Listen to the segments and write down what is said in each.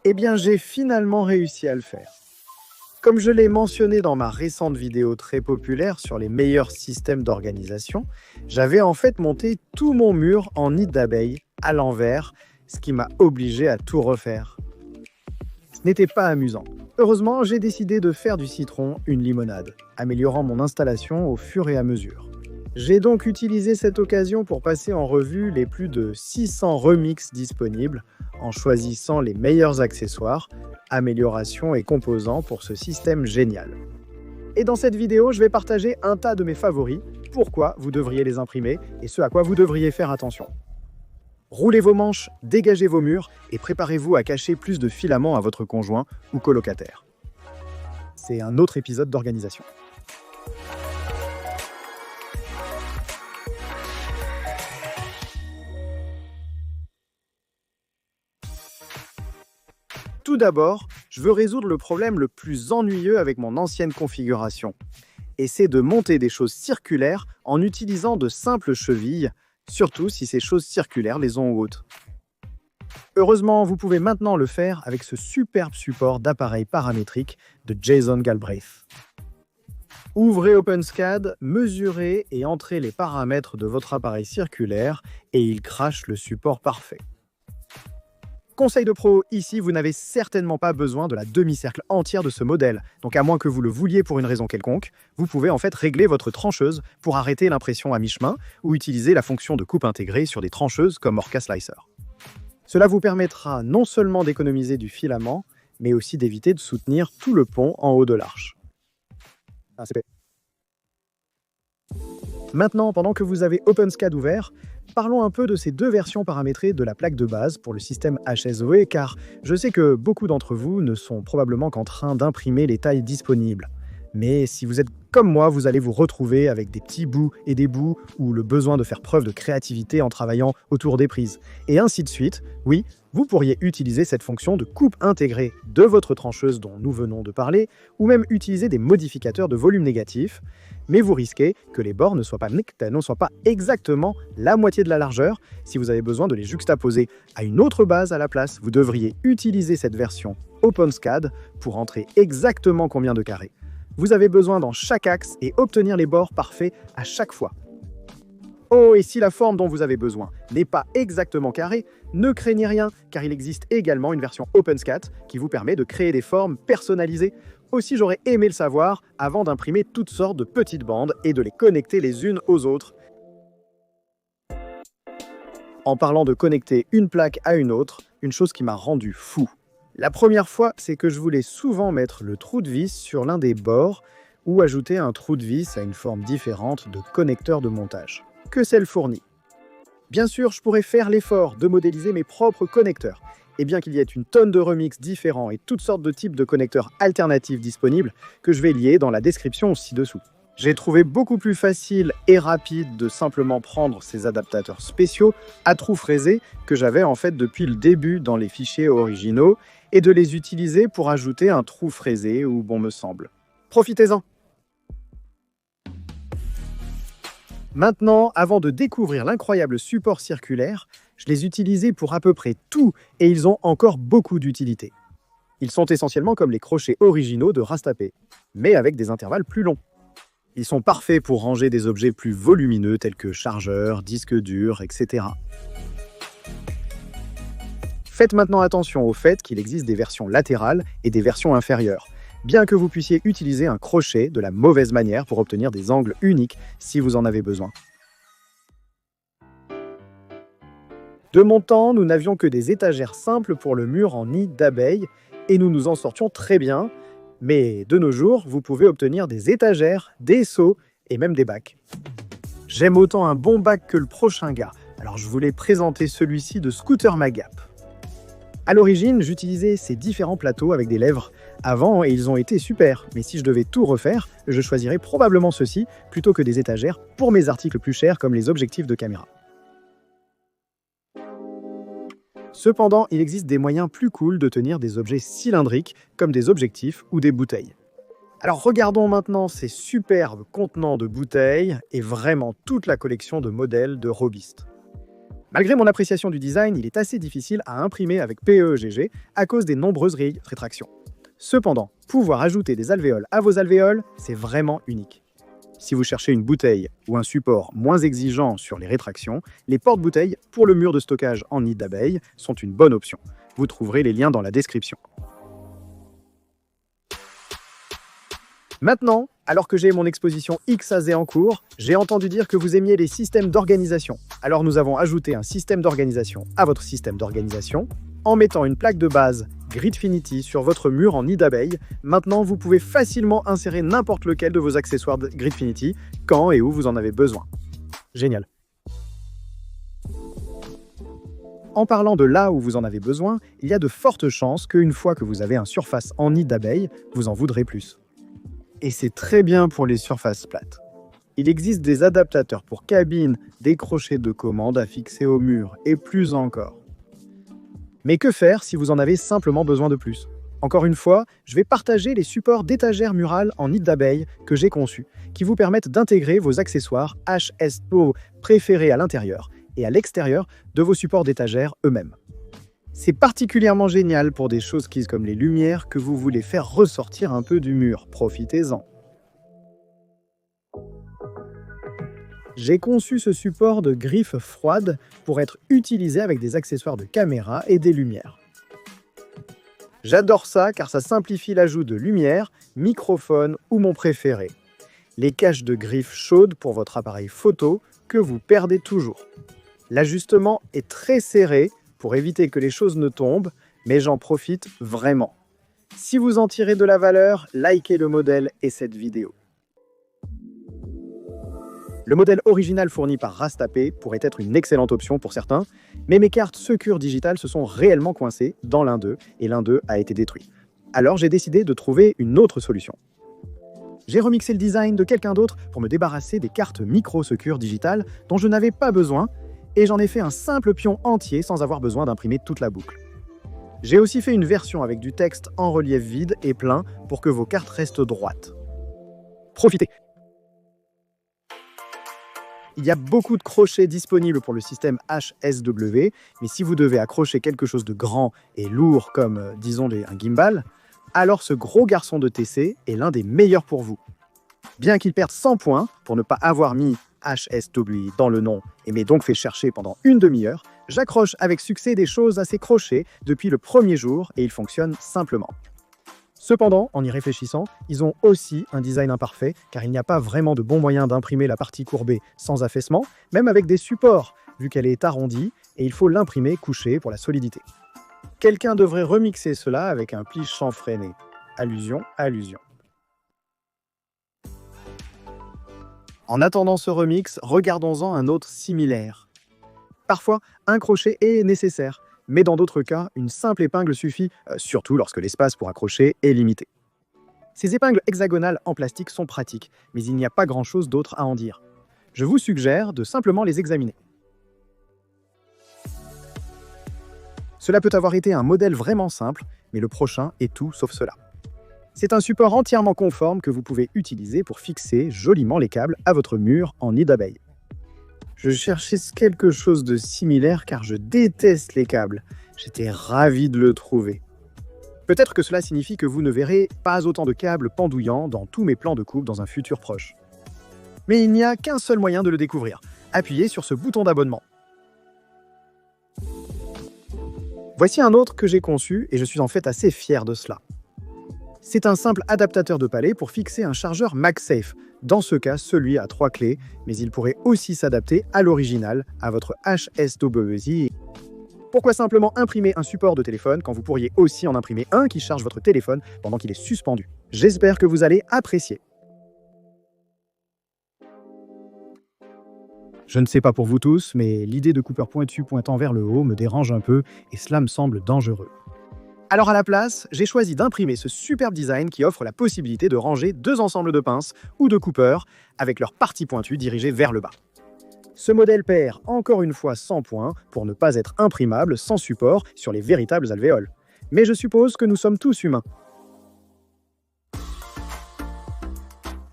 Eh bien, j'ai finalement réussi à le faire. Comme je l'ai mentionné dans ma récente vidéo très populaire sur les meilleurs systèmes d'organisation, j'avais en fait monté tout mon mur en nid d'abeilles à l'envers, ce qui m'a obligé à tout refaire. Ce n'était pas amusant. Heureusement, j'ai décidé de faire du citron une limonade, améliorant mon installation au fur et à mesure. J'ai donc utilisé cette occasion pour passer en revue les plus de 600 remixes disponibles en choisissant les meilleurs accessoires, améliorations et composants pour ce système génial. Et dans cette vidéo, je vais partager un tas de mes favoris, pourquoi vous devriez les imprimer et ce à quoi vous devriez faire attention. Roulez vos manches, dégagez vos murs et préparez-vous à cacher plus de filaments à votre conjoint ou colocataire. C'est un autre épisode d'organisation. Tout d'abord, je veux résoudre le problème le plus ennuyeux avec mon ancienne configuration. Et c'est de monter des choses circulaires en utilisant de simples chevilles, surtout si ces choses circulaires les ont hautes. Heureusement, vous pouvez maintenant le faire avec ce superbe support d'appareil paramétrique de Jason Galbraith. Ouvrez OpenSCAD, mesurez et entrez les paramètres de votre appareil circulaire et il crache le support parfait. Conseil de pro, ici vous n'avez certainement pas besoin de la demi-cercle entière de ce modèle, donc à moins que vous le vouliez pour une raison quelconque, vous pouvez en fait régler votre trancheuse pour arrêter l'impression à mi-chemin ou utiliser la fonction de coupe intégrée sur des trancheuses comme Orca Slicer. Cela vous permettra non seulement d'économiser du filament, mais aussi d'éviter de soutenir tout le pont en haut de l'arche. Maintenant, pendant que vous avez OpenSCAD ouvert, parlons un peu de ces deux versions paramétrées de la plaque de base pour le système HSOE, car je sais que beaucoup d'entre vous ne sont probablement qu'en train d'imprimer les tailles disponibles. Mais si vous êtes comme moi, vous allez vous retrouver avec des petits bouts et des bouts ou le besoin de faire preuve de créativité en travaillant autour des prises. Et ainsi de suite, oui, vous pourriez utiliser cette fonction de coupe intégrée de votre trancheuse dont nous venons de parler, ou même utiliser des modificateurs de volume négatif, mais vous risquez que les bords ne soient pas exactement la moitié de la largeur. Si vous avez besoin de les juxtaposer à une autre base à la place, vous devriez utiliser cette version OpenSCAD pour entrer exactement combien de carrés. Vous avez besoin dans chaque axe et obtenir les bords parfaits à chaque fois. Oh, et si la forme dont vous avez besoin n'est pas exactement carrée, ne craignez rien, car il existe également une version OpenSCAD qui vous permet de créer des formes personnalisées. Aussi, j'aurais aimé le savoir avant d'imprimer toutes sortes de petites bandes et de les connecter les unes aux autres. En parlant de connecter une plaque à une autre, une chose qui m'a rendu fou. La première fois, c'est que je voulais souvent mettre le trou de vis sur l'un des bords ou ajouter un trou de vis à une forme différente de connecteur de montage que celle fournie. Bien sûr, je pourrais faire l'effort de modéliser mes propres connecteurs. Et bien qu'il y ait une tonne de remixes différents et toutes sortes de types de connecteurs alternatifs disponibles, que je vais lier dans la description ci-dessous. J'ai trouvé beaucoup plus facile et rapide de simplement prendre ces adaptateurs spéciaux à trous fraisés que j'avais en fait depuis le début dans les fichiers originaux et de les utiliser pour ajouter un trou fraisé où bon me semble. Profitez-en! Maintenant, avant de découvrir l'incroyable support circulaire, je les utilisais pour à peu près tout et ils ont encore beaucoup d'utilité. Ils sont essentiellement comme les crochets originaux de Rastapé, mais avec des intervalles plus longs. Ils sont parfaits pour ranger des objets plus volumineux tels que chargeurs, disques durs, etc. Faites maintenant attention au fait qu'il existe des versions latérales et des versions inférieures, bien que vous puissiez utiliser un crochet de la mauvaise manière pour obtenir des angles uniques si vous en avez besoin. De mon temps, nous n'avions que des étagères simples pour le mur en nid d'abeilles et nous nous en sortions très bien. Mais de nos jours, vous pouvez obtenir des étagères, des seaux et même des bacs. J'aime autant un bon bac que le prochain gars, alors je voulais présenter celui-ci de Scooter Magap. À l'origine, j'utilisais ces différents plateaux avec des lèvres avant et ils ont été super, mais si je devais tout refaire, je choisirais probablement ceux-ci plutôt que des étagères pour mes articles plus chers comme les objectifs de caméra. Cependant, il existe des moyens plus cool de tenir des objets cylindriques comme des objectifs ou des bouteilles. Alors regardons maintenant ces superbes contenants de bouteilles et vraiment toute la collection de modèles de Robist. Malgré mon appréciation du design, il est assez difficile à imprimer avec PEGG à cause des nombreuses rétractions. Cependant, pouvoir ajouter des alvéoles à vos alvéoles, c'est vraiment unique. Si vous cherchez une bouteille ou un support moins exigeant sur les rétractions, les porte-bouteilles pour le mur de stockage en nid d'abeille sont une bonne option. Vous trouverez les liens dans la description. Maintenant, alors que j'ai mon exposition XAZ en cours, j'ai entendu dire que vous aimiez les systèmes d'organisation. Alors nous avons ajouté un système d'organisation à votre système d'organisation. En mettant une plaque de base Gridfinity sur votre mur en nid d'abeille, maintenant vous pouvez facilement insérer n'importe lequel de vos accessoires de Gridfinity quand et où vous en avez besoin. Génial. En parlant de là où vous en avez besoin, il y a de fortes chances qu'une fois que vous avez un surface en nid d'abeille, vous en voudrez plus. Et c'est très bien pour les surfaces plates. Il existe des adaptateurs pour cabines, des crochets de commande à fixer au mur et plus encore. Mais que faire si vous en avez simplement besoin de plus? Encore une fois, je vais partager les supports d'étagères murales en nid d'abeille que j'ai conçus, qui vous permettent d'intégrer vos accessoires HSO préférés à l'intérieur et à l'extérieur de vos supports d'étagères eux-mêmes. C'est particulièrement génial pour des choses comme les lumières que vous voulez faire ressortir un peu du mur. Profitez-en. J'ai conçu ce support de griffes froides pour être utilisé avec des accessoires de caméra et des lumières. J'adore ça car ça simplifie l'ajout de lumière, microphone ou mon préféré, les caches de griffes chaudes pour votre appareil photo que vous perdez toujours. L'ajustement est très serré pour éviter que les choses ne tombent, mais j'en profite vraiment. Si vous en tirez de la valeur, likez le modèle et cette vidéo. Le modèle original fourni par Rastapé pourrait être une excellente option pour certains, mais mes cartes Secure Digital se sont réellement coincées dans l'un d'eux, et l'un d'eux a été détruit. Alors j'ai décidé de trouver une autre solution. J'ai remixé le design de quelqu'un d'autre pour me débarrasser des cartes micro Secure Digital dont je n'avais pas besoin, et j'en ai fait un simple pion entier sans avoir besoin d'imprimer toute la boucle. J'ai aussi fait une version avec du texte en relief vide et plein pour que vos cartes restent droites. Profitez! Il y a beaucoup de crochets disponibles pour le système HSW, mais si vous devez accrocher quelque chose de grand et lourd comme, disons, un gimbal, alors ce gros garçon de TC est l'un des meilleurs pour vous. Bien qu'il perde 100 points pour ne pas avoir mis HSW dans le nom et m'ait donc fait chercher pendant une demi-heure, j'accroche avec succès des choses à ces crochets depuis le premier jour et ils fonctionnent simplement. Cependant, en y réfléchissant, ils ont aussi un design imparfait car il n'y a pas vraiment de bon moyen d'imprimer la partie courbée sans affaissement, même avec des supports, vu qu'elle est arrondie et il faut l'imprimer couché pour la solidité. Quelqu'un devrait remixer cela avec un pli chanfreiné. Allusion, allusion. En attendant ce remix, regardons-en un autre similaire. Parfois, un crochet est nécessaire, mais dans d'autres cas, une simple épingle suffit, surtout lorsque l'espace pour accrocher est limité. Ces épingles hexagonales en plastique sont pratiques, mais il n'y a pas grand-chose d'autre à en dire. Je vous suggère de simplement les examiner. Cela peut avoir été un modèle vraiment simple, mais le prochain est tout sauf cela. C'est un support entièrement conforme que vous pouvez utiliser pour fixer joliment les câbles à votre mur en nid d'abeille. Je cherchais quelque chose de similaire car je déteste les câbles. J'étais ravi de le trouver. Peut-être que cela signifie que vous ne verrez pas autant de câbles pendouillants dans tous mes plans de coupe dans un futur proche. Mais il n'y a qu'un seul moyen de le découvrir. Appuyez sur ce bouton d'abonnement. Voici un autre que j'ai conçu et je suis en fait assez fier de cela. C'est un simple adaptateur de palais pour fixer un chargeur MagSafe, dans ce cas celui à 3 clés, mais il pourrait aussi s'adapter à l'original, à votre HSWZ. Pourquoi simplement imprimer un support de téléphone quand vous pourriez aussi en imprimer un qui charge votre téléphone pendant qu'il est suspendu? J'espère que vous allez apprécier. Je ne sais pas pour vous tous, mais l'idée de coupeur pointu pointant vers le haut me dérange un peu et cela me semble dangereux. Alors à la place, j'ai choisi d'imprimer ce superbe design qui offre la possibilité de ranger 2 ensembles de pinces ou de coupeurs avec leur partie pointue dirigée vers le bas. Ce modèle perd encore une fois 100 points pour ne pas être imprimable sans support sur les véritables alvéoles. Mais je suppose que nous sommes tous humains.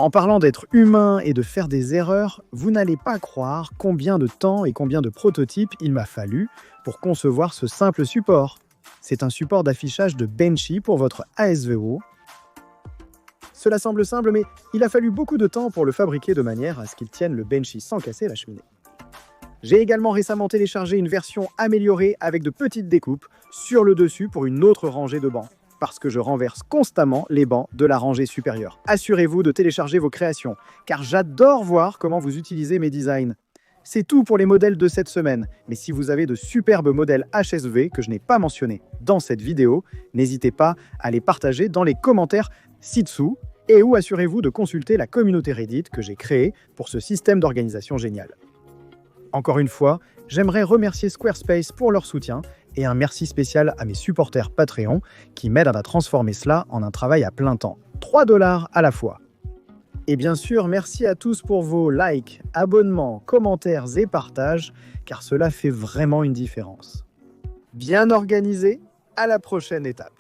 En parlant d'être humain et de faire des erreurs, vous n'allez pas croire combien de temps et combien de prototypes il m'a fallu pour concevoir ce simple support. C'est un support d'affichage de Benchy pour votre ASVO. Cela semble simple, mais il a fallu beaucoup de temps pour le fabriquer de manière à ce qu'il tienne le Benchy sans casser la cheminée. J'ai également récemment téléchargé une version améliorée avec de petites découpes sur le dessus pour une autre rangée de bancs, parce que je renverse constamment les bancs de la rangée supérieure. Assurez-vous de télécharger vos créations, car j'adore voir comment vous utilisez mes designs. C'est tout pour les modèles de cette semaine, mais si vous avez de superbes modèles HSV que je n'ai pas mentionnés dans cette vidéo, n'hésitez pas à les partager dans les commentaires ci-dessous, et ou assurez-vous de consulter la communauté Reddit que j'ai créée pour ce système d'organisation génial. Encore une fois, j'aimerais remercier Squarespace pour leur soutien et un merci spécial à mes supporters Patreon qui m'aident à transformer cela en un travail à plein temps. 3 $ à la fois. Et bien sûr, merci à tous pour vos likes, abonnements, commentaires et partages, car cela fait vraiment une différence. Bien organisé, à la prochaine étape.